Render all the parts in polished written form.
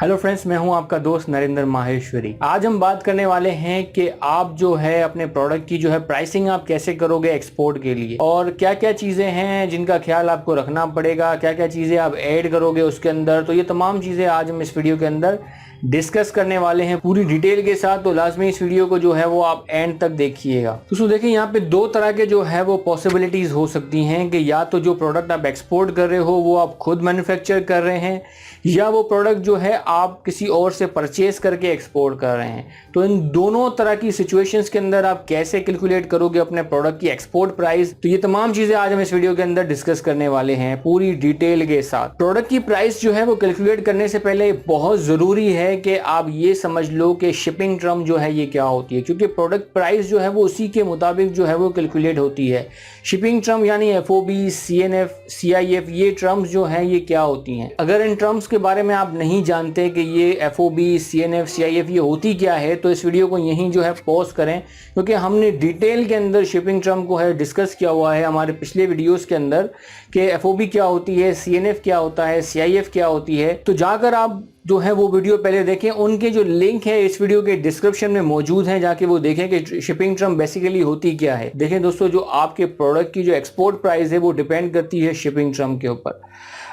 Hello friends, मैं हूं आपका दोस्त नरेंद्र माहेश्वरी। आज हम बात करने वाले हैं कि आप जो है अपने प्रोडक्ट की जो है प्राइसिंग आप कैसे करोगे एक्सपोर्ट के लिए, और क्या क्या चीज़ें हैं जिनका ख्याल आपको रखना पड़ेगा, क्या क्या चीज़ें आप ऐड करोगे उसके अंदर। तो ये तमाम चीज़ें आज हम इस वीडियो के अंदर डिस्कस करने वाले हैं पूरी डिटेल के साथ। तो लाजमी इस वीडियो को जो है वो आप एंड तक देखिएगा। दोस्तों देखिए, यहाँ पे दो तरह के जो है वो पॉसिबिलिटीज हो सकती हैं कि या तो जो प्रोडक्ट आप एक्सपोर्ट कर रहे हो वो आप खुद मैन्युफैक्चर कर रहे हैं, या वो प्रोडक्ट जो है आप किसी और से परचेज करके एक्सपोर्ट कर रहे हैं। तो इन दोनों तरह की सिचुएशंस के अंदर आप कैसे कैलकुलेट करोगे अपने प्रोडक्ट की एक्सपोर्ट प्राइस, तो ये तमाम चीजें आज हम इस वीडियो के अंदर डिस्कस करने वाले हैं पूरी डिटेल के साथ। प्रोडक्ट की प्राइस जो है वो कैलकुलेट करने से पहले बहुत जरूरी है कि आप ये समझ लो कि शिपिंग टर्म जो है ये क्या होती है, क्योंकि प्रोडक्ट प्राइस जो है वो उसी के मुताबिक जो है वो कैलकुलेट होती है। शिपिंग टर्म यानी FOB, CNF, CIF, ये टर्म्स जो है ये क्या होती हैं। अगर इन टर्म्स के बारे में आप नहीं जानते कि ये FOB, CNF, CIF ये होती क्या है, तो इस वीडियो को यहीं जो है पॉज करें, क्योंकि हमने डिटेल के अंदर शिपिंग टर्म को है डिस्कस किया हुआ है हमारे पिछले वीडियोस के अंदर कि FOB क्या होती है, CNF क्या होता है, CIF क्या होती है। तो जाकर आप जो है वो वीडियो पहले देखें, उनके जो लिंक है इस वीडियो के डिस्क्रिप्शन में मौजूद हैं, जाके वो देखें कि शिपिंग टर्म बेसिकली होती क्या है। देखें दोस्तों, जो आपके प्रोडक्ट की जो एक्सपोर्ट प्राइस है वो डिपेंड करती है शिपिंग टर्म के ऊपर।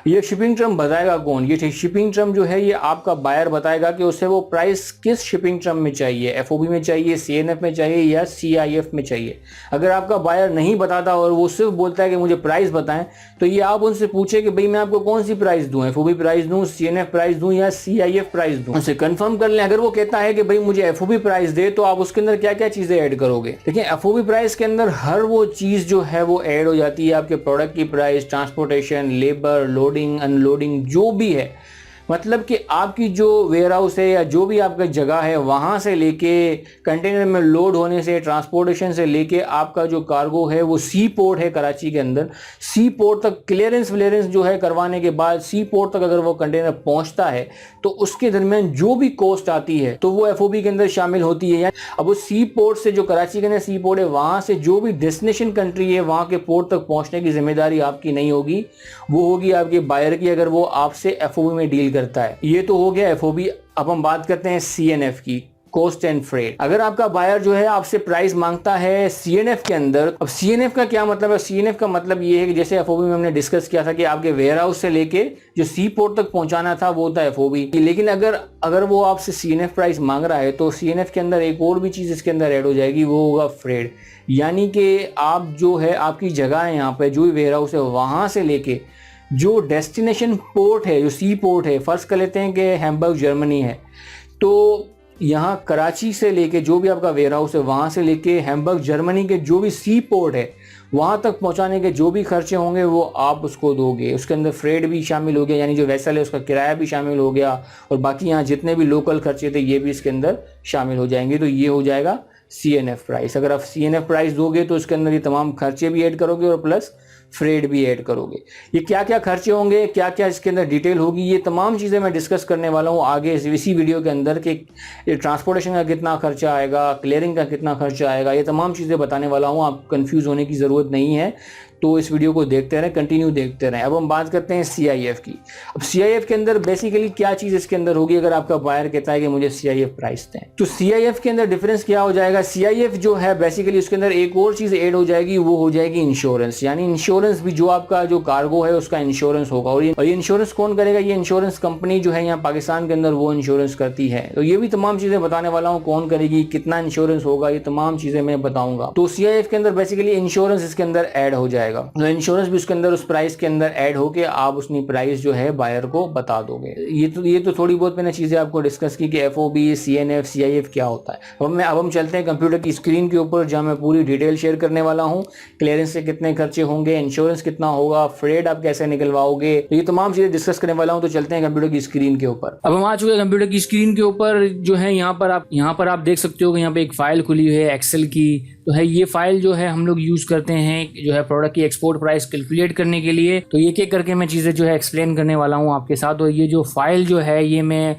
ये शिपिंग टर्म बताएगा कौन? ये शिपिंग टर्म जो है ये आपका बायर बताएगा कि उसे वो प्राइस किस शिपिंग टर्म में चाहिए, FOB में चाहिए, CNF में चाहिए या CIF में चाहिए। अगर आपका बायर नहीं बताता और वो सिर्फ बोलता है कि मुझे प्राइस बताएं, तो ये आप उनसे पूछे कि भाई मैं आपको कौन सी प्राइस दूं, FOB प्राइस दूं, CNF प्राइस दूं या CIF प्राइस दूं, उनसे कंफर्म कर लें। अगर वो कहता है कि भाई मुझे FOB प्राइस दे, तो आप उसके अंदर क्या क्या चीजें ऐड करोगे। देखिए, FOB प्राइस के अंदर हर वो चीज जो है वो ऐड हो जाती है। आपके प्रोडक्ट की price, transportation, labour, loading, unloading, जो भी है, मतलब कि आपकी जो वेयर हाउस है या जो भी आपका जगह है वहां से लेके कंटेनर में लोड होने से, ट्रांसपोर्टेशन से लेके आपका जो कार्गो है वो सी पोर्ट है कराची के अंदर, सी पोर्ट तक क्लियरेंस जो है करवाने के बाद सी पोर्ट तक अगर वो कंटेनर पहुंचता है तो उसके दरमियान जो भी कॉस्ट आती है तो वो FOB के अंदर शामिल होती है। अब वो सी पोर्ट से, जो कराची के अंदर सी पोर्ट है, वहां से जो भी डेस्टिनेशन कंट्री है वहां के पोर्ट तक पहुंचने की जिम्मेदारी आपकी नहीं होगी, वो होगी आपके बायर की, अगर वो आपसे FOB में डील करता है। ये तो हो गया FOB। अब हम बात करते हैं CNF की, कॉस्ट एंड फ्रेट। अगर आपका बायर जो है आपसे प्राइस मांगता है CNF के अंदर, अब CNF का क्या मतलब है? CNF का मतलब ये है कि जैसे FOB में हमने डिस्कस किया था कि आपके वेयर हाउस से लेके जो सी पोर्ट तक पहुंचाना था वो था FOB, लेकिन अगर वो आपसे CNF प्राइस मांग रहा है तो CNF के अंदर एक और भी चीज इसके अंदर ऐड हो जाएगी, वो होगा फ्रेट। यानी कि आप जो है आपकी जगह है यहाँ पे, जो भी वेयर हाउस है वहां से लेके जो डेस्टिनेशन पोर्ट है, जो सी पोर्ट है, फर्स्ट कर लेते हैं कि हैम्बर्ग जर्मनी है, तो यहाँ कराची से लेके जो भी आपका वेयर हाउस है वहाँ से लेके हैम्बर्ग जर्मनी के जो भी सी पोर्ट है वहाँ तक पहुँचाने के जो भी खर्चे होंगे वो आप उसको दोगे। उसके अंदर फ्रेट भी शामिल हो गया, यानी जो वेसल है उसका किराया भी शामिल हो गया, और बाकी यहाँ जितने भी लोकल खर्चे थे ये भी इसके अंदर शामिल हो जाएंगे। तो ये हो जाएगा CNF प्राइस। अगर आप CNF प्राइस दोगे तो उसके अंदर ये तमाम खर्चे भी ऐड करोगे और प्लस फ्रेट भी ऐड करोगे। ये क्या क्या खर्चे होंगे, क्या क्या इसके अंदर डिटेल होगी, ये तमाम चीज़ें मैं डिस्कस करने वाला हूँ आगे इसी वीडियो के अंदर कि ट्रांसपोर्टेशन का कितना खर्चा आएगा, क्लियरिंग का कितना खर्चा आएगा, ये तमाम चीज़ें बताने वाला हूँ। आप कंफ्यूज होने की ज़रूरत नहीं है, तो इस वीडियो को देखते रहें, कंटिन्यू देखते रहें। अब हम बात करते हैं CIF की। अब CIF के अंदर बेसिकली क्या चीज़ इसके अंदर होगी अगर आपका बायर कहता है कि मुझे CIF प्राइस दें, तो CIF के अंदर डिफरेंस क्या हो जाएगा? CIF जो है बेसिकली उसके अंदर एक और चीज़ ऐड हो जाएगी, वो हो जाएगी इंश्योरेंस। यानी इंश्योरेंस भी, जो आपका जो कार्गो है उसका इंश्योरेंस होगा, और ये इंश्योरेंस कौन करेगा? ये इंश्योरेंस कंपनी जो है यहाँ पाकिस्तान के अंदर वो इंश्योरेंस करती है। तो ये भी तमाम चीज़ें बताने वाला हूँ, कौन करेगी, कितना इंश्योरेंस होगा, ये तमाम चीज़ें मैं बताऊंगा। तो CIF के अंदर बेसिकली इंश्योरेंस इसके अंदर ऐड हो जाएगा, तो इंश्योरेंस भी उसके अंदर उस प्राइस के अंदर ऐड होके आप उसकी प्राइस जो है बायर को बता दोगे। ये तो थोड़ी बहुत मैंने चीजें आपको डिस्कस की कि FOB, CNF, CIF क्या होता है। अब हम चलते हैं कंप्यूटर की स्क्रीन के ऊपर, जहां मैं पूरी डिटेल शेयर करने वाला हूं। क्लियरेंस से कितने खर्चे होंगे, इंश्योरेंस कितना होगा, फ्रेट आप कैसे निकलवाओगे, तो ये तमाम चीजें डिस्कस करने वाला हूं। तो चलते हैं कंप्यूटर की स्क्रीन के ऊपर। अब हम आ चुके हैं कंप्यूटर की स्क्रीन के ऊपर, जो है यहाँ पर आप देख सकते हो कि यहाँ पे एक फाइल खुली हुई है एक्सेल की। तो है ये फाइल जो है हम लोग यूज करते हैं जो है प्रोडक्ट की एक्सपोर्ट प्राइस कैलकुलेट करने के लिए। तो ये एक करके मैं चीज़ें जो है एक्सप्लेन करने वाला हूँ आपके साथ। और ये जो फाइल जो है ये मैं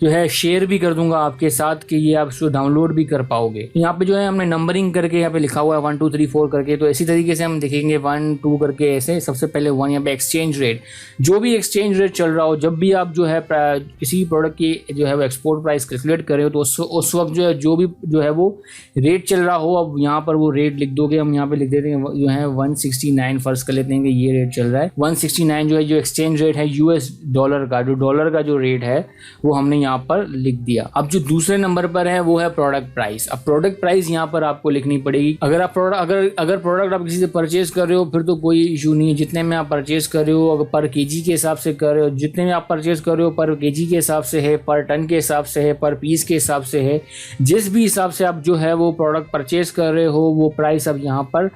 जो है शेयर भी कर दूंगा आपके साथ कि ये आप उसको डाउनलोड भी कर पाओगे। यहाँ पे जो है हमने नंबरिंग करके यहाँ पे लिखा हुआ है 1 2 3 4 करके, तो इसी तरीके से हम देखेंगे 1 2 करके ऐसे। सबसे पहले 1 यहाँ पे एक्सचेंज रेट, जो भी एक्सचेंज रेट चल रहा हो, जब भी आप जो है किसी प्रोडक्ट की जो है वो एक्सपोर्ट प्राइस कैलकुलेट कर रहे हो तो उस वक्त जो भी जो है वो रेट चल रहा हो, अब यहाँ पर वो रेट लिख दोगे। हम यहाँ पे लिख देते हैं जो है 169 फर्ज कर लेते हैं कि ये रेट चल रहा है 169 जो है जो एक्सचेंज रेट है US डॉलर का, जो डॉलर का जो रेट है वो हमने यहाँ पर लिख दिया। अब जो दूसरे नंबर पर है वो है प्रोडक्ट प्राइस। अब प्रोडक्ट प्राइस यहाँ पर आपको लिखनी पड़ेगी। अगर आप प्रोडक्ट आप किसी से परचेज कर रहे हो फिर तो कोई इशू नहीं है, जितने में आप परचेज कर रहे हो, अगर पर केजी के हिसाब से कर रहे हो, जितने में आप परचेज कर रहे हो पर केजी के हिसाब से है, पर टन के हिसाब से है, पर पीस के हिसाब से है, जिस भी हिसाब से आप जो है वो प्रोडक्ट परचेज कर रहे हो वो प्राइस आप यहाँ पर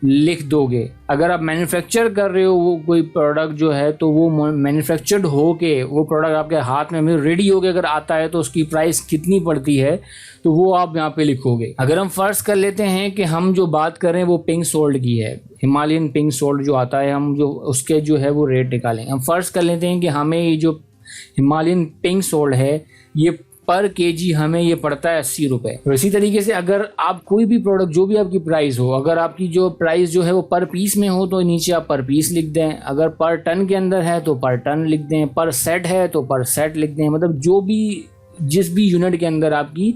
लिख दोगे। अगर आप मैन्युफैक्चर कर रहे हो वो कोई प्रोडक्ट जो है तो वो मैन्युफैक्चर्ड हो के वो प्रोडक्ट आपके हाथ में रेडी हो के अगर आता है तो उसकी प्राइस कितनी पड़ती है तो वो आप यहाँ पे लिखोगे। अगर हम फर्ज कर लेते हैं कि हम जो बात कर रहे हैं वो पिंक सोल्ट की है, हिमालयन पिंक सोल्ट जो आता है, हम जो उसके जो है वो रेट निकालें। हम फर्ज कर लेते हैं कि हमें ये जो हिमालयन पिंक सोल्ट है ये पर केजी हमें ये पड़ता है 80 रुपये। तो इसी तरीके से अगर आप कोई भी प्रोडक्ट जो भी आपकी प्राइस हो, अगर आपकी जो प्राइस जो है वो पर पीस में हो तो नीचे आप पर पीस लिख दें, अगर पर टन के अंदर है तो पर टन लिख दें, पर सेट है तो पर सेट लिख दें। मतलब जो भी जिस भी यूनिट के अंदर आपकी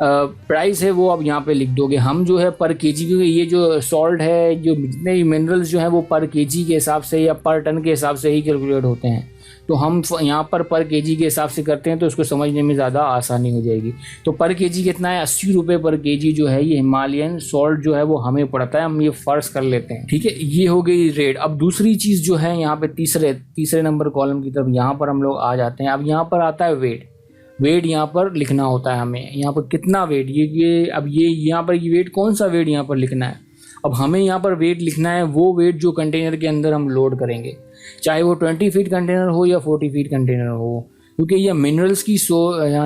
प्राइस है वो आप यहाँ पे लिख दोगे। हम जो है पर केजी, क्योंकि ये जो सॉल्ट है, जो जितने मिनरल्स जो हैं वो पर केजी के हिसाब से या पर टन के हिसाब से ही कैलकुलेट होते हैं, तो हम यहाँ पर केजी के हिसाब से करते हैं तो उसको समझने में ज़्यादा आसानी हो जाएगी। तो पर केजी कितना है, 80 रुपये पर केजी जो है ये हिमालयन सॉल्ट जो है वो हमें पड़ता है। हम ये फर्ज कर लेते हैं, ठीक है। ये हो गई रेट। अब दूसरी चीज़ जो है यहाँ पे तीसरे नंबर कॉलम की तरफ यहाँ पर हम लोग आ जाते हैं। अब यहाँ पर आता है वेट यहाँ पर लिखना होता है हमें। यहाँ पर कितना वेट, ये अब ये यहाँ पर ये वेट कौन सा वेट यहाँ पर लिखना है। अब हमें यहाँ पर वेट लिखना है वो वेट जो कंटेनर के अंदर हम लोड करेंगे, चाहे वो 20 फीट कंटेनर हो या 40 फीट कंटेनर हो, क्योंकि ये मिनरल्स की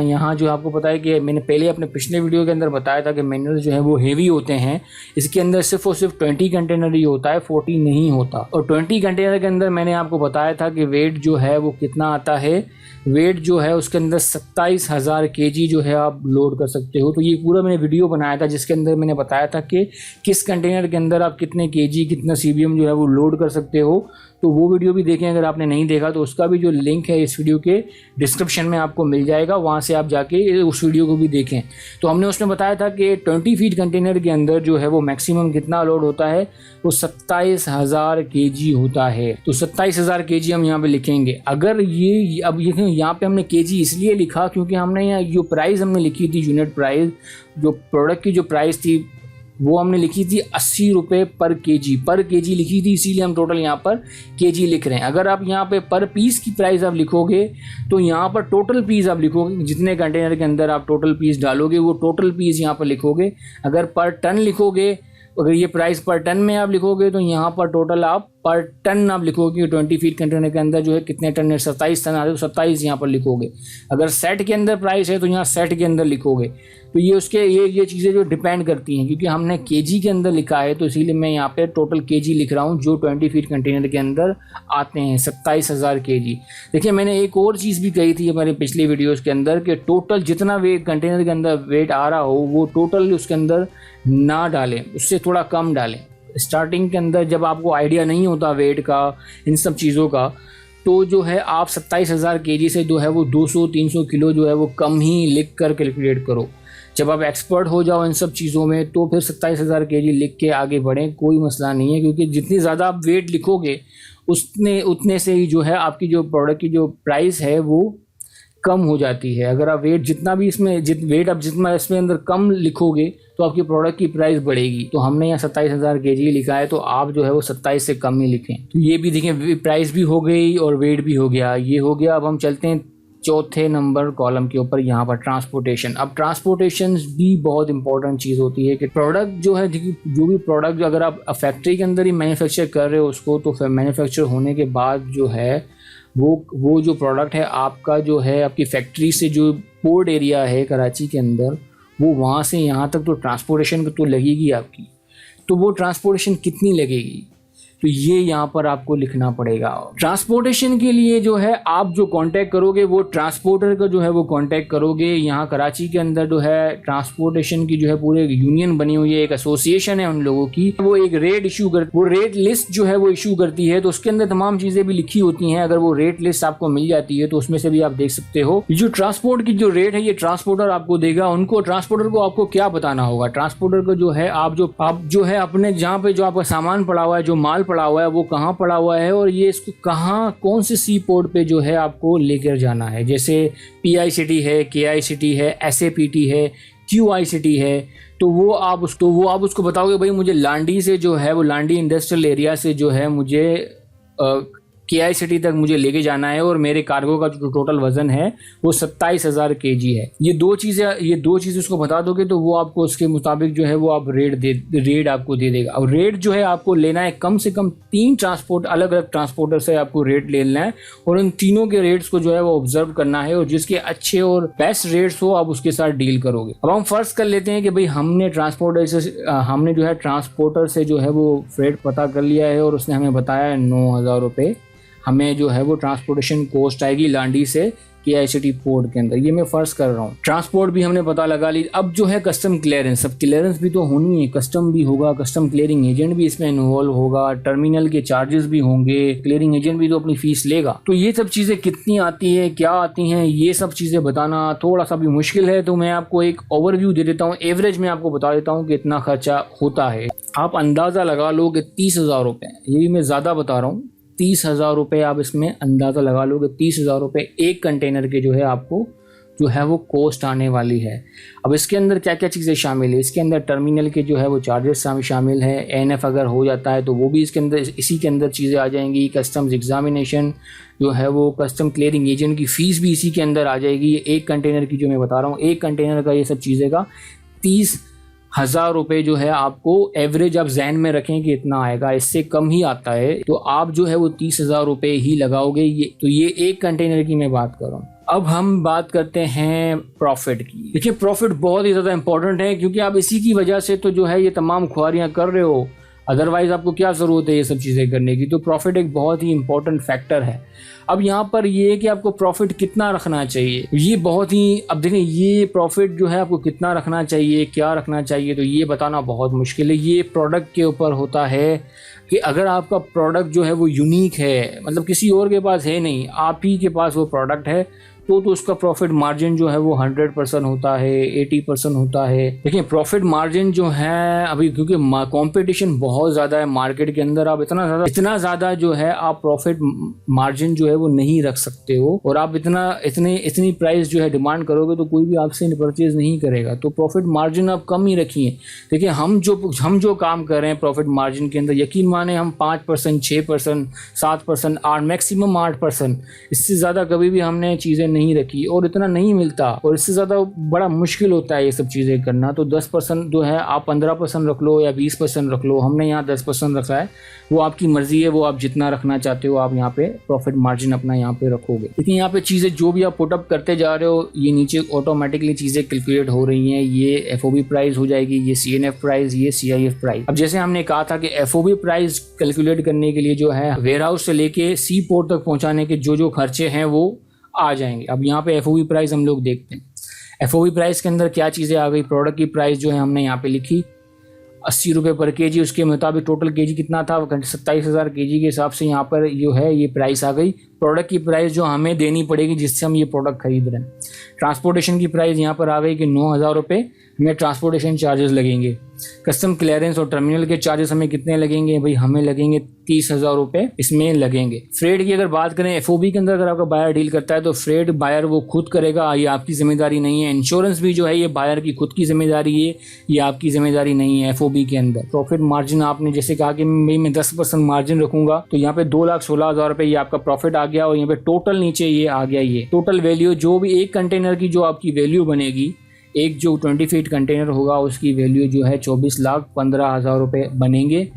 यहाँ जो आपको पता है कि मैंने पहले अपने पिछले वीडियो के अंदर बताया था कि मिनरल्स जो है वो हेवी होते हैं। इसके अंदर सिर्फ और सिर्फ 20 कंटेनर ही होता है, 40 नहीं होता। और 20 कंटेनर के अंदर मैंने आपको बताया था कि वेट जो है वो कितना आता है, वेट जो है उसके अंदर 27,000 केजी जो है आप लोड कर सकते हो। तो ये पूरा मैंने वीडियो बनाया था जिसके अंदर मैंने बताया था कि किस कंटेनर के अंदर आप कितने केजी कितना CBM जो है वो लोड कर सकते हो। तो वो वीडियो भी देखें, अगर आपने नहीं देखा तो उसका भी जो लिंक है इस वीडियो के डिस्क्रिप्शन में आपको मिल जाएगा, वहाँ से आप जाके उस वीडियो को भी देखें। तो हमने उसमें बताया था कि 20 फीट कंटेनर के अंदर जो है वो मैक्सिमम कितना लोड होता है, वो 27,000 केजी होता है। तो 27,000 केजी हम यहाँ पे लिखेंगे। अगर ये अब यहाँ पे हमने केजी इसलिए लिखा क्योंकि हमने यहाँ जो प्राइस हमने लिखी थी, यूनिट प्राइस जो प्रोडक्ट की जो प्राइस थी वो हमने लिखी थी 80 रुपये पर केजी लिखी थी, इसीलिए हम टोटल यहाँ पर केजी लिख रहे हैं। अगर आप यहाँ पे पर पीस की प्राइस आप लिखोगे तो यहाँ पर टोटल पीस आप लिखोगे, जितने कंटेनर के अंदर आप टोटल पीस डालोगे वो टोटल पीस यहाँ पर लिखोगे। अगर पर टन लिखोगे, अगर ये प्राइस पर टन में आप लिखोगे तो यहाँ पर टोटल आप पर टन आप लिखोगे। 20 फीट कंटेनर के अंदर जो है कितने टन है, 27 टन आ रहे तो 27 यहाँ पर लिखोगे। अगर सेट के अंदर प्राइस है तो यहाँ सेट के अंदर लिखोगे। तो ये उसके ये चीज़ें जो डिपेंड करती हैं, क्योंकि हमने केजी के अंदर लिखा है तो इसीलिए मैं यहाँ पे टोटल केजी लिख रहा हूँ जो 20 फीट कंटेनर के अंदर आते हैं, 27,000 केजी। देखिए मैंने एक और चीज़ भी कही थी हमारे पिछले वीडियोज़ के अंदर कि टोटल जितना वेट कंटेनर के अंदर वेट आ रहा हो वो टोटल उसके अंदर ना डालें, उससे थोड़ा कम डालें। स्टार्टिंग के अंदर जब आपको आइडिया नहीं होता वेट का, इन सब चीज़ों का, तो जो है आप 27,000 केजी से जो है वो 200-300 किलो जो है वो कम ही लिख कर कैलकुलेट करो। जब आप एक्सपर्ट हो जाओ इन सब चीज़ों में तो फिर 27,000 केजी लिख के आगे बढ़ें, कोई मसला नहीं है। क्योंकि जितनी ज़्यादा आप वेट लिखोगे उतने से ही जो है आपकी जो प्रोडक्ट की जो प्राइस है वो कम हो जाती है। अगर आप वेट जितना भी वेट आप जितना इसमें अंदर कम लिखोगे तो आपकी प्रोडक्ट की प्राइस बढ़ेगी। तो हमने यहाँ 27,000 केजी लिखा है तो आप जो है वो 27 से कम ही लिखें। तो ये भी देखें, प्राइस भी हो गई और वेट भी हो गया, ये हो गया। अब हम चलते हैं चौथे नंबर कॉलम के ऊपर, यहाँ पर ट्रांसपोर्टेशन। अब ट्रांसपोर्टेशन भी बहुत इंपॉर्टेंट चीज़ होती है कि प्रोडक्ट जो है, जो भी प्रोडक्ट अगर आप फैक्ट्री के अंदर ही मैन्युफैक्चर कर रहे हो उसको, तो फिर मैन्युफैक्चर होने के बाद जो है वो जो प्रोडक्ट है आपका जो है आपकी फैक्ट्री से जो पोर्ट एरिया है कराची के अंदर, वो वहाँ से यहाँ तक तो ट्रांसपोर्टेशन तो लगेगी आपकी। तो वो ट्रांसपोर्टेशन कितनी लगेगी, तो ये यहाँ पर आपको लिखना पड़ेगा। ट्रांसपोर्टेशन के लिए जो है आप जो कांटेक्ट करोगे वो ट्रांसपोर्टर का जो है वो कांटेक्ट करोगे। यहाँ कराची के अंदर जो है ट्रांसपोर्टेशन की जो है पूरे यूनियन बनी हुई है, एक एसोसिएशन है उन लोगों की, वो एक रेट इशू कर, वो रेट लिस्ट जो है वो इशू करती है, तो उसके अंदर तमाम चीजें भी लिखी होती हैं। अगर वो रेट लिस्ट आपको मिल जाती है तो उसमें से भी आप देख सकते हो। जो ट्रांसपोर्ट की जो रेट है ये ट्रांसपोर्टर आपको देगा। उनको ट्रांसपोर्टर को आपको क्या बताना होगा, ट्रांसपोर्टर को जो है आप जो है अपने जहाँ पे जो आपका सामान पड़ा हुआ है, जो माल पड़ा हुआ है वो कहाँ पड़ा हुआ है और ये इसको कहाँ कौन से सी पोर्ट पे जो है आपको लेकर जाना है। जैसे PICT है, KICT है, SAPT है, QICT है, तो वो आप उसको बताओगे भाई मुझे लांडी से जो है वो लांडी इंडस्ट्रियल एरिया से जो है मुझे KICT तक मुझे लेके जाना है और मेरे कार्गो का जो टोटल वजन है वो 27,000 kg है। ये दो चीज़ें उसको बता दोगे तो वो आपको उसके मुताबिक जो है वो आप रेट आपको दे देगा। और रेट जो है आपको लेना है कम से कम 3 अलग अलग ट्रांसपोर्टर से आपको रेट ले लेना है और उन तीनों के रेट्स को जो है वो ऑब्जर्व करना है और जिसके अच्छे और बेस्ट रेट्स हो आप उसके साथ डील करोगे। अब हम फर्स्ट कर लेते हैं कि भाई हमने जो है ट्रांसपोर्टर से जो है वो फ्रेट पता कर लिया है और उसने हमें बताया 9,000 रुपये हमें जो है वो ट्रांसपोर्टेशन कॉस्ट आएगी लांडी से KICT पोर्ट के अंदर। ये मैं फर्स्ट कर रहा हूँ। ट्रांसपोर्ट भी हमने पता लगा ली। अब जो है कस्टम क्लियरेंस, अब क्लियरेंस भी तो होनी है, कस्टम भी होगा, कस्टम क्लियरिंग एजेंट भी इसमें इन्वॉल्व होगा, टर्मिनल के चार्जेस भी होंगे, क्लियरिंग एजेंट भी तो अपनी फीस लेगा। तो ये सब चीज़ें कितनी आती है, क्या आती हैं, ये सब चीज़ें बताना थोड़ा सा भी मुश्किल है। तो मैं आपको एक ओवरव्यू दे देता हूँ, एवरेज में आपको बता देता हूँ कि इतना खर्चा होता है। आप अंदाज़ा लगा लो कि 30,000 रुपये, ये भी मैं ज़्यादा बता रहा हूँ, 30,000 रुपये आप इसमें अंदाज़ा लगा लो कि 30,000 रुपये एक कंटेनर के जो है आपको जो है वो कॉस्ट आने वाली है। अब इसके अंदर क्या क्या चीज़ें शामिल है, इसके अंदर टर्मिनल के जो है वो चार्जेस शामिल है, ANF अगर हो जाता है तो वो भी इसी के अंदर चीज़ें आ जाएंगी, कस्टम्स एग्जामिनेशन जो है वो कस्टम क्लियरिंग एजेंट की फ़ीस भी इसी के अंदर आ जाएगी। एक कंटेनर की जो मैं बता रहा हूँ, एक कंटेनर का ये सब चीज़ें का 30,000 रुपये जो है आपको एवरेज आप जहन में रखें कि इतना आएगा, इससे कम ही आता है तो आप जो है वो 30,000 रुपये ही लगाओगे। ये एक कंटेनर की मैं बात कर रहा हूँ। अब हम बात करते हैं प्रॉफिट की। देखिए प्रॉफिट बहुत ही ज़्यादा इंपॉर्टेंट है क्योंकि आप इसी की वजह से तो जो है ये तमाम ख्वारियाँ कर रहे हो, अदरवाइज़ आपको क्या ज़रूरत है ये सब चीज़ें करने की। तो प्रॉफिट एक बहुत ही इंपॉर्टेंट फैक्टर है। अब यहाँ पर ये है कि आपको प्रॉफिट कितना रखना चाहिए, ये बहुत ही, अब देखें ये प्रॉफिट जो है आपको कितना रखना चाहिए, क्या रखना चाहिए, तो ये बताना बहुत मुश्किल है। ये प्रोडक्ट के ऊपर होता है कि अगर आपका प्रोडक्ट जो है वो यूनिक है, मतलब किसी और के पास है नहीं, आप ही के पास वो प्रोडक्ट है, तो उसका प्रॉफिट मार्जिन जो है वो 100% होता है, 80% होता है। देखिए प्रॉफिट मार्जिन जो है अभी क्योंकि कंपटीशन बहुत ज़्यादा है मार्केट के अंदर, आप इतना ज़्यादा जो है आप प्रॉफिट मार्जिन जो है वो नहीं रख सकते हो और आप इतनी प्राइस जो है डिमांड करोगे तो कोई भी आपसे परचेज नहीं करेगा। तो प्रॉफिट मार्जिन आप कम ही रखिए। देखिए हम जो काम कर रहे हैं प्रॉफिट मार्जिन के अंदर, यकीन माने हम 5%, 6%, 7%, 8 मैक्सिमम 8%, इससे ज़्यादा कभी भी हमने चीज़ें नहीं रखी और इतना नहीं मिलता और इससे ज़्यादा बड़ा मुश्किल होता है ये सब चीज़ें करना। तो 10% जो है आप 15% रख लो या 20% रख लो, हमने यहाँ 10% रखा है, वो आपकी मर्जी है, वो आप जितना रखना चाहते हो आप यहाँ पे प्रॉफिट मार्जिन अपना यहाँ पे रखोगे। लेकिन यहाँ पे चीज़ें जो भी आप पुटअप करते जा रहे हो ये नीचे ऑटोमेटिकली चीज़ें कैलकुलेट हो रही हैं। ये FOB प्राइस हो जाएगी, ये CNF प्राइस, ये CIF प्राइस। अब जैसे हमने कहा था कि FOB प्राइस कैलकुलेट करने के लिए जो है वेयर हाउस से लेके सी पोर्ट तक पहुँचाने के जो खर्चे हैं वो आ जाएंगे। अब यहाँ पे FOB प्राइस हम लोग देखते हैं। FOB प्राइस के अंदर क्या चीज़ें आ गई, प्रोडक्ट की प्राइस जो है हमने यहाँ पे लिखी 80 रुपये पर kg, उसके मुताबिक टोटल kg कितना था 27,000 kg के हिसाब से यहाँ पर जो है ये प्राइस आ गई। प्रोडक्ट की प्राइस जो हमें देनी पड़ेगी जिससे हम ये प्रोडक्ट खरीद रहे हैं। ट्रांसपोर्टेशन की प्राइस यहाँ पर आ गई कि 9,000 रुपये हमें ट्रांसपोर्टेशन चार्जेस लगेंगे। कस्टम क्लियरेंस और टर्मिनल के चार्जेस हमें कितने लगेंगे, भाई हमें लगेंगे 30,000 रुपये इसमें लगेंगे। फ्रेट की अगर बात करें FOB के अंदर अगर आपका बायर डील करता है तो फ्रेट बायर वो खुद करेगा, ये आपकी जिम्मेदारी नहीं है। इंश्योरेंस भी जो है ये बायर की खुद की जिम्मेदारी है, ये आपकी जिम्मेदारी नहीं है। FOB के अंदर प्रॉफिट मार्जिन आपने जैसे कहा कि मैं 10% मार्जिन रखूंगा तो यहाँ पे 2,16,000 रुपये ये आपका प्रॉफिट आ गया और यहाँ पे टोटल नीचे ये आ गया, ये टोटल वैल्यू जो भी एक कंटेनर की जो आपकी वैल्यू बनेगी, एक जो 20 फीट कंटेनर होगा उसकी वैल्यू जो है 24,15,000 रुपये बनेंगे।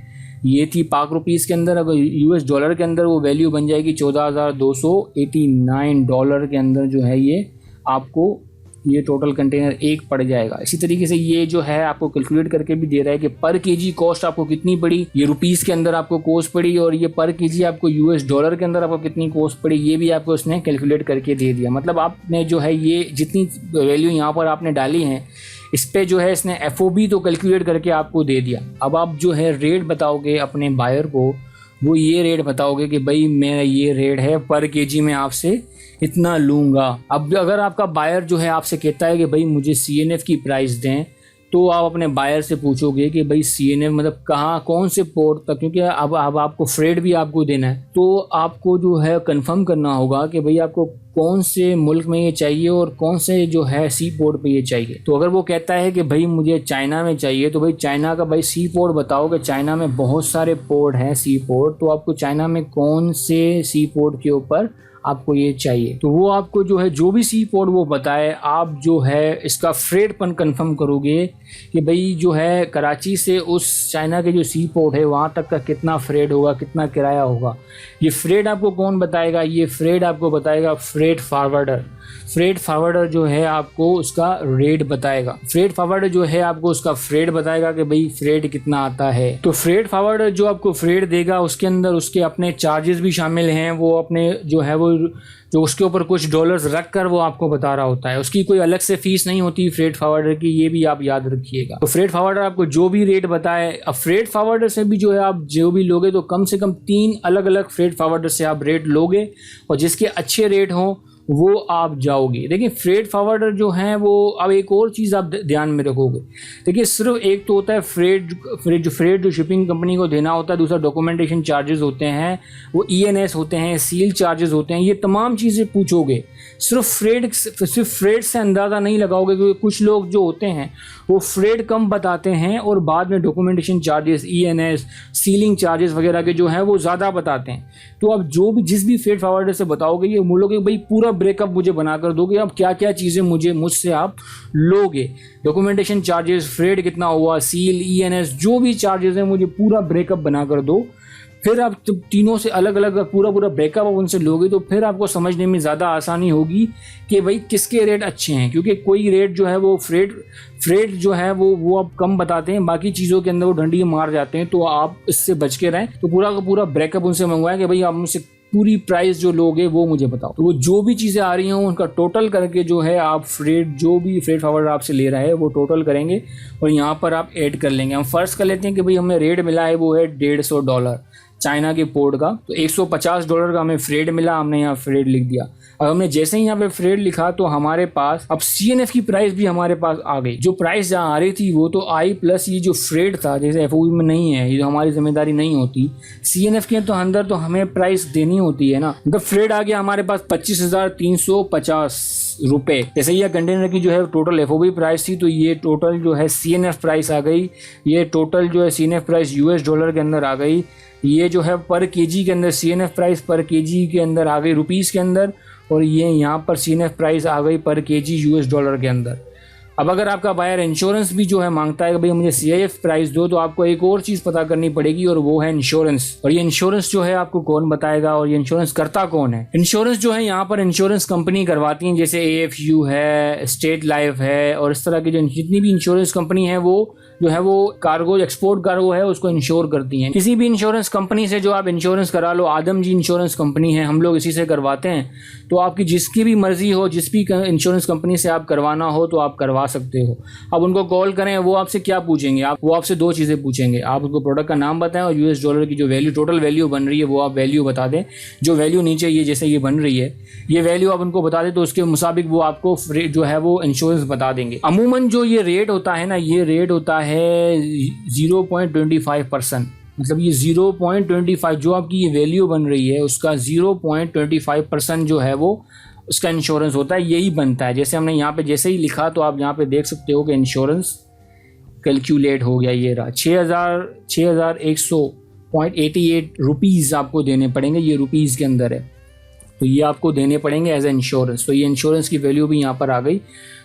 ये थी पाक रुपीज़ के अंदर। अगर US डॉलर के अंदर वो वैल्यू बन जाएगी $14,289 के अंदर जो है ये आपको ये टोटल कंटेनर 1 पड़ जाएगा। इसी तरीके से ये जो है आपको कैलकुलेट करके भी दे रहा है कि पर केजी कॉस्ट आपको कितनी पड़ी, ये रुपीस के अंदर आपको कॉस्ट पड़ी, और ये पर केजी आपको यूएस डॉलर के अंदर आपको कितनी कॉस्ट पड़ी, ये भी आपको उसने कैलकुलेट करके दे दिया। मतलब आपने जो है ये जितनी वैल्यू यहाँ पर आपने डाली है इस पे जो है इसने FOB तो कैलकुलेट करके आपको दे दिया। अब आप जो है रेट बताओगे अपने बायर को, वो ये रेट बताओगे कि भाई मेरा ये रेट है, पर केजी में आपसे इतना लूँगा। अब अगर आपका बायर जो है आपसे कहता है कि भाई मुझे CNF की प्राइस दें, तो आप अपने बायर से पूछोगे कि भाई CNF मतलब कहाँ, कौन से पोर्ट तक, क्योंकि अब आपको फ्रेट भी आपको देना है, तो आपको जो है कंफर्म करना होगा कि भाई आपको कौन से मुल्क में ये चाहिए और कौन से जो है सी पोर्ट पे ये चाहिए। तो अगर वो कहता है कि भाई मुझे चाइना में चाहिए, तो भाई चाइना का भाई सी पोर्ट बताओ कि चाइना में बहुत सारे पोर्ट हैं सी पोर्ट, तो आपको चाइना में कौन से सी पोर्ट के ऊपर आपको ये चाहिए, तो वो आपको जो है जो भी सी पोर्ट वो बताए, आप जो है इसका फ्रेट पन कंफर्म करोगे कि भाई जो है कराची से उस चाइना के जो सी पोर्ट है वहाँ तक का कितना फ्रेट होगा, कितना किराया होगा। ये फ्रेट आपको कौन बताएगा, ये फ्रेट आपको बताएगा फ्रेट फारवर्डर। फ्रेट फारवर्डर जो है आपको उसका रेट बताएगा, फ्रेट फारवर्डर जो है आपको उसका फ्रेट बताएगा कि भाई फ्रेट कितना आता है। तो फ्रेट फारवर्डर जो आपको फ्रेट देगा उसके अंदर उसके अपने चार्जेस भी शामिल हैं, वो अपने जो है वो जो उसके ऊपर कुछ डॉलर्स रख कर वो आपको बता रहा होता है, उसकी कोई अलग से फीस नहीं होती फ्रेट फारवर्डर की, ये भी आप याद रखिएगा। तो फ्रेट फारवर्डर आपको जो भी रेट बताए, अब फ्रेट फारवर्डर से भी जो है आप जो भी लोगे तो कम से कम 3 अलग अलग फ्रेट फारवर्डर से आप रेट लोगे, और जिसके अच्छे रेट हों वो आप जाओगे। देखिए फ्रेट फारवर्डर जो हैं वो, अब एक और चीज़ आप ध्यान में रखोगे, देखिए सिर्फ एक तो होता है फ्रेट जो शिपिंग कंपनी को देना होता है, दूसरा डॉक्यूमेंटेशन चार्जेस होते हैं, वो ENS होते हैं, सील चार्जेस होते हैं, ये तमाम चीज़ें पूछोगे। सिर्फ फ्रेट से अंदाज़ा नहीं लगाओगे, क्योंकि कुछ लोग जो होते हैं वो फ्रेट कम बताते हैं और बाद में documentation charges, ENS, ceiling charges वगैरह के जो हैं वो ज़्यादा बताते हैं। तो आप जो भी जिस भी फ्रेट फारवर्डर से बताओगे ये बोलोगे भाई पूरा ब्रेकअप मुझे बना कर दोगे, अब क्या क्या चीज़ें मुझसे आप लोगे, डॉक्यूमेंटेशन चार्जेस, फ्रेट कितना हुआ, सील, ENS, जो भी चार्जेस हैं मुझे पूरा ब्रेकअप बना कर दो। फिर आप तीनों से अलग अलग पूरा ब्रेकअप आप उनसे लोगे तो फिर आपको समझने में ज़्यादा आसानी होगी कि भाई किसके रेट अच्छे हैं, क्योंकि कोई रेट जो है वो फ्रेट जो है वो आप कम बताते हैं, बाकी चीज़ों के अंदर वो डंडी मार जाते हैं, तो आप इससे बच के रहें। तो पूरा का पूरा ब्रेकअप उनसे मंगवाएं कि भाई आप मुझसे पूरी प्राइस जो लोगे वो मुझे बताओ। तो वो जो भी चीज़ें आ रही हैं उनका टोटल करके जो है आप जो भी फ्रेट फारवर्डर आपसे ले रहा है वो टोटल करेंगे और यहाँ पर आप ऐड कर लेंगे। हम फर्स्ट कर लेते हैं कि भाई हमें रेट मिला है वो है $150 चाइना के पोर्ट का, तो $150 का हमें फ्रेट मिला, हमने यहाँ फ्रेट लिख दिया। अब हमने जैसे ही यहाँ पे फ्रेट लिखा तो हमारे पास अब CNF की प्राइस भी हमारे पास आ गई। जो प्राइस जहाँ आ रही थी वो तो आई, प्लस ये जो फ्रेट था जैसे FOB में नहीं है, ये हमारी जिम्मेदारी नहीं होती, CNF के तो अंदर तो हमें प्राइस देनी होती है ना। तो फ्रेट आ गया हमारे पास 25,350 रुपये। जैसे ये कंटेनर की जो है टोटल FOB प्राइस थी, तो ये टोटल जो है CNF प्राइस आ गई, ये टोटल जो है CNF प्राइस US डॉलर के अंदर आ गई। ये जो है पर केजी के अंदर CNF प्राइस पर केजी के अंदर आ गई रुपीस के अंदर, और ये यहाँ पर CNF प्राइस आ गई पर केजी US डॉलर के अंदर। अब अगर आपका बायर इंश्योरेंस भी जो है मांगता है कि भाई मुझे CIF प्राइस दो, तो आपको एक और चीज़ पता करनी पड़ेगी और वो है इंश्योरेंस। और ये इंश्योरेंस जो है आपको कौन बताएगा और ये इंश्योरेंस करता कौन है। इंश्योरेंस जो है यहाँ पर इंश्योरेंस कंपनी करवाती हैं, जैसे AFU है, स्टेट लाइफ है, और इस तरह की जो जितनी भी इंश्योरेंस कंपनी है वो जो है वो कार्गो, एक्सपोर्ट कार्गो है उसको इंश्योर करती हैं। किसी भी इंश्योरेंस कंपनी से जो आप इंश्योरेंस करा लो, आदम जी इंश्योरेंस कंपनी है, हम लोग इसी से करवाते हैं। तो आपकी जिसकी भी मर्जी हो, जिस भी इंश्योरेंस कंपनी से आप करवाना हो तो आप करवा सकते हो। अब उनको कॉल करें, वो आपसे क्या पूछेंगे, वो आपसे 2 चीज़ें पूछेंगे, आप उनको प्रोडक्ट का नाम बताएं और US डॉलर की जो वैल्यू टोटल वैल्यू बन रही है वो आप वैल्यू बता दें। जो वैल्यू नीचे ये जैसे ये बन रही है ये वैल्यू आप उनको बता दें, तो उसके मुताबिक वो आपको जो है वो इंश्योरेंस बता देंगे। अमूमन जो ये रेट होता है ना, ये रेट होता है 0.25%, मतलब ये 0.25 जो आपकी ये वैल्यू बन रही है उसका 0.25% जो है वो उसका इंश्योरेंस होता है, यही बनता है। जैसे हमने यहाँ पे जैसे ही लिखा तो आप यहाँ पे देख सकते हो कि इंश्योरेंस कैलकुलेट हो गया, ये रहा 6,100.88 रुपीज़ आपको देने पड़ेंगे, ये रुपीज़ के अंदर है, तो ये आपको देने पड़ेंगे एज ए इंश्योरेंस। तो ये इंश्योरेंस की वैल्यू भी यहाँ पर आ गई।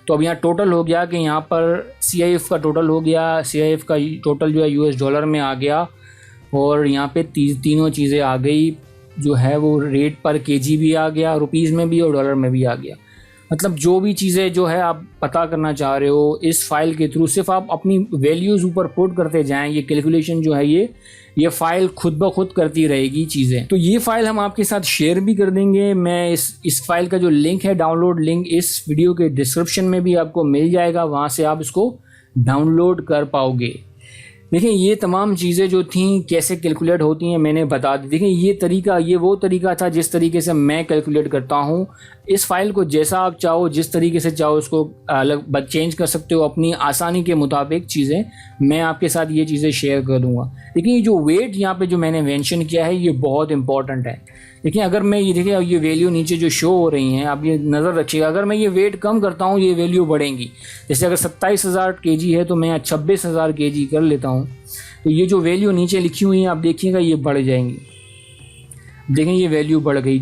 तो अब यहाँ टोटल हो गया कि यहाँ पर CIF का टोटल हो गया, CIF का टोटल जो है US डॉलर में आ गया, और यहाँ पे तीनों चीज़ें आ गई, जो है वो रेट पर केजी भी आ गया, रुपीज़ में भी और डॉलर में भी आ गया। मतलब जो भी चीज़ें जो है आप पता करना चाह रहे हो इस फाइल के थ्रू, सिर्फ आप अपनी वैल्यूज़ ऊपर पुट करते जाएं, ये कैलकुलेशन जो है ये फाइल खुद ब खुद करती रहेगी चीज़ें। तो ये फाइल हम आपके साथ शेयर भी कर देंगे। मैं इस फाइल का जो लिंक है, डाउनलोड लिंक, इस वीडियो के डिस्क्रिप्शन में भी आपको मिल जाएगा, वहाँ से आप इसको डाउनलोड कर पाओगे। देखिए ये तमाम चीज़ें जो थी कैसे कैलकुलेट होती हैं मैंने बता दी। देखिए ये वो तरीका था जिस तरीके से मैं कैलकुलेट करता हूँ। इस फाइल को जैसा आप चाहो, जिस तरीके से चाहो उसको अलग चेंज कर सकते हो अपनी आसानी के मुताबिक चीज़ें। मैं आपके साथ ये चीज़ें शेयर करूँगा। देखिए ये जो वेट यहाँ पे जो मैंने मेंशन किया है ये बहुत इंपॉर्टेंट है। देखिए अगर मैं ये वैल्यू नीचे जो शो हो रही हैं आप ये नज़र रखिएगा, अगर मैं ये वेट कम करता हूँ ये वैल्यू बढ़ेंगी। जैसे अगर 27,000 kg है तो मैं 26,000 kg कर लेता हूँ, तो ये जो वैल्यू नीचे लिखी हुई है आप देखिएगा ये बढ़ जाएंगी। देखें ये वैल्यू बढ़ गई।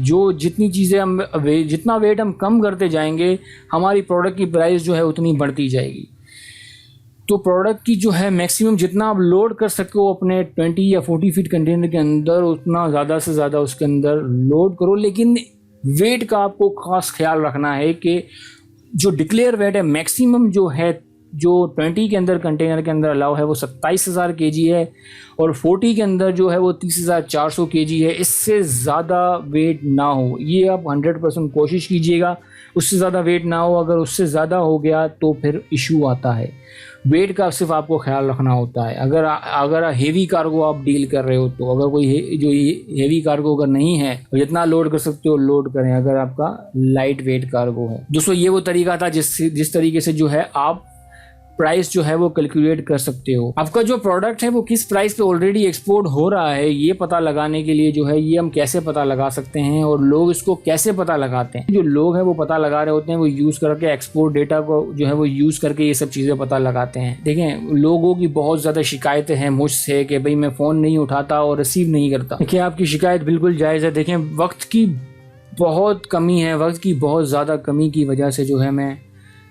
जितना वेट हम कम करते जाएंगे हमारी प्रोडक्ट की प्राइस जो है उतनी बढ़ती जाएगी। तो प्रोडक्ट की जो है मैक्सिमम जितना आप लोड कर सको अपने 20 या 40 फीट कंटेनर के अंदर, उतना ज़्यादा से ज़्यादा उसके अंदर लोड करो। लेकिन वेट का आपको खास ख्याल रखना है कि जो डिक्लेयर वेट है मैक्सिमम जो 20 के अंदर कंटेनर के अंदर अलाउ है वो 27,000 kg है, और 40 के अंदर जो है वो 30,400 kg है। इससे ज़्यादा वेट ना हो, ये आप 100% कोशिश कीजिएगा उससे ज़्यादा वेट ना हो। अगर उससे ज़्यादा हो गया तो फिर इशू आता है। वेट का सिर्फ आपको ख्याल रखना होता है। अगर हेवी कार्गो आप डील कर रहे हो तो अगर कोई हेवी कार्गो अगर नहीं है, जितना लोड कर सकते हो लोड करें। अगर आपका लाइट वेट कार्गो है। दोस्तों ये वो तरीका था जिस तरीके से जो है आप प्राइस जो है वो कैलकुलेट कर सकते हो। आपका जो प्रोडक्ट है वो किस प्राइस पे ऑलरेडी एक्सपोर्ट हो रहा है ये पता लगाने के लिए जो है ये हम कैसे पता लगा सकते हैं, और लोग इसको कैसे पता लगाते हैं। जो लोग हैं वो पता लगा रहे होते हैं, वो यूज़ करके एक्सपोर्ट डेटा को जो है वो यूज़ करके ये सब चीज़ें पता लगाते हैं। देखें लोगों की बहुत ज़्यादा शिकायतें हैं मुझसे कि भाई मैं फ़ोन नहीं उठाता और रिसीव नहीं करता। देखिए आपकी शिकायत बिल्कुल जायज़ है। देखें वक्त की बहुत कमी है, वक्त की बहुत ज़्यादा कमी की वजह से जो है मैं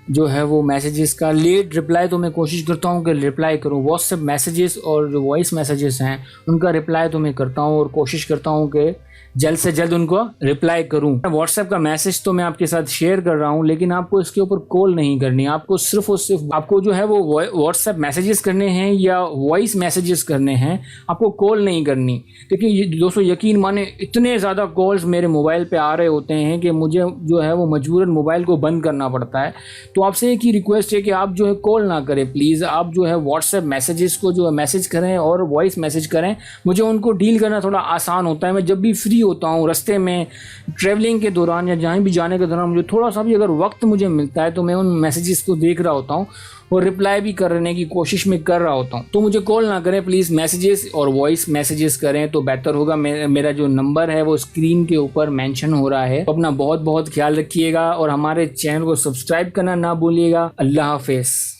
वो मैसेजेस का लेट रिप्लाई तो मैं कोशिश करता हूँ कि रिप्लाई करूँ। व्हाट्सएप मैसेजेस और जो वॉइस मैसेजेस हैं उनका रिप्लाई तो मैं करता हूँ और कोशिश करता हूँ कि जल्द से जल्द उनको रिप्लाई करूँ। व्हाट्सएप का मैसेज तो मैं आपके साथ शेयर कर रहा हूँ, लेकिन आपको इसके ऊपर कॉल नहीं करनी। आपको सिर्फ और सिर्फ आपको जो है वो व्हाट्सएप मैसेजेस करने हैं या वॉइस मैसेजेस करने हैं, आपको कॉल नहीं करनी। क्योंकि दोस्तों यकीन माने इतने ज़्यादा कॉल्स मेरे मोबाइल पे आ रहे होते हैं कि मुझे जो है वो मजबूरन मोबाइल को बंद करना पड़ता है। तो आपसे एक ही रिक्वेस्ट है कि आप जो है कॉल ना करें प्लीज़। आप जो है व्हाट्सएप मैसेजेस को जो है मैसेज करें और वॉइस मैसेज करें। मुझे उनको डील करना थोड़ा आसान होता है। मैं जब भी फ्री होता हूँ, रास्ते में ट्रैवलिंग के दौरान या जहाँ भी जाने के दौरान मुझे थोड़ा सा भी अगर वक्त मुझे मिलता है तो मैं उन मैसेजेस को देख रहा होता हूँ और रिप्लाई भी करने की कोशिश में कर रहा होता हूँ। तो मुझे कॉल ना करें प्लीज़, मैसेजेस और वॉइस मैसेजेस करें तो बेहतर होगा। मेरा जो नंबर है वो स्क्रीन के ऊपर मेंशन हो रहा है। तो अपना बहुत बहुत ख्याल रखिएगा और हमारे चैनल को सब्सक्राइब करना ना भूलिएगा। अल्लाह हाफिज़।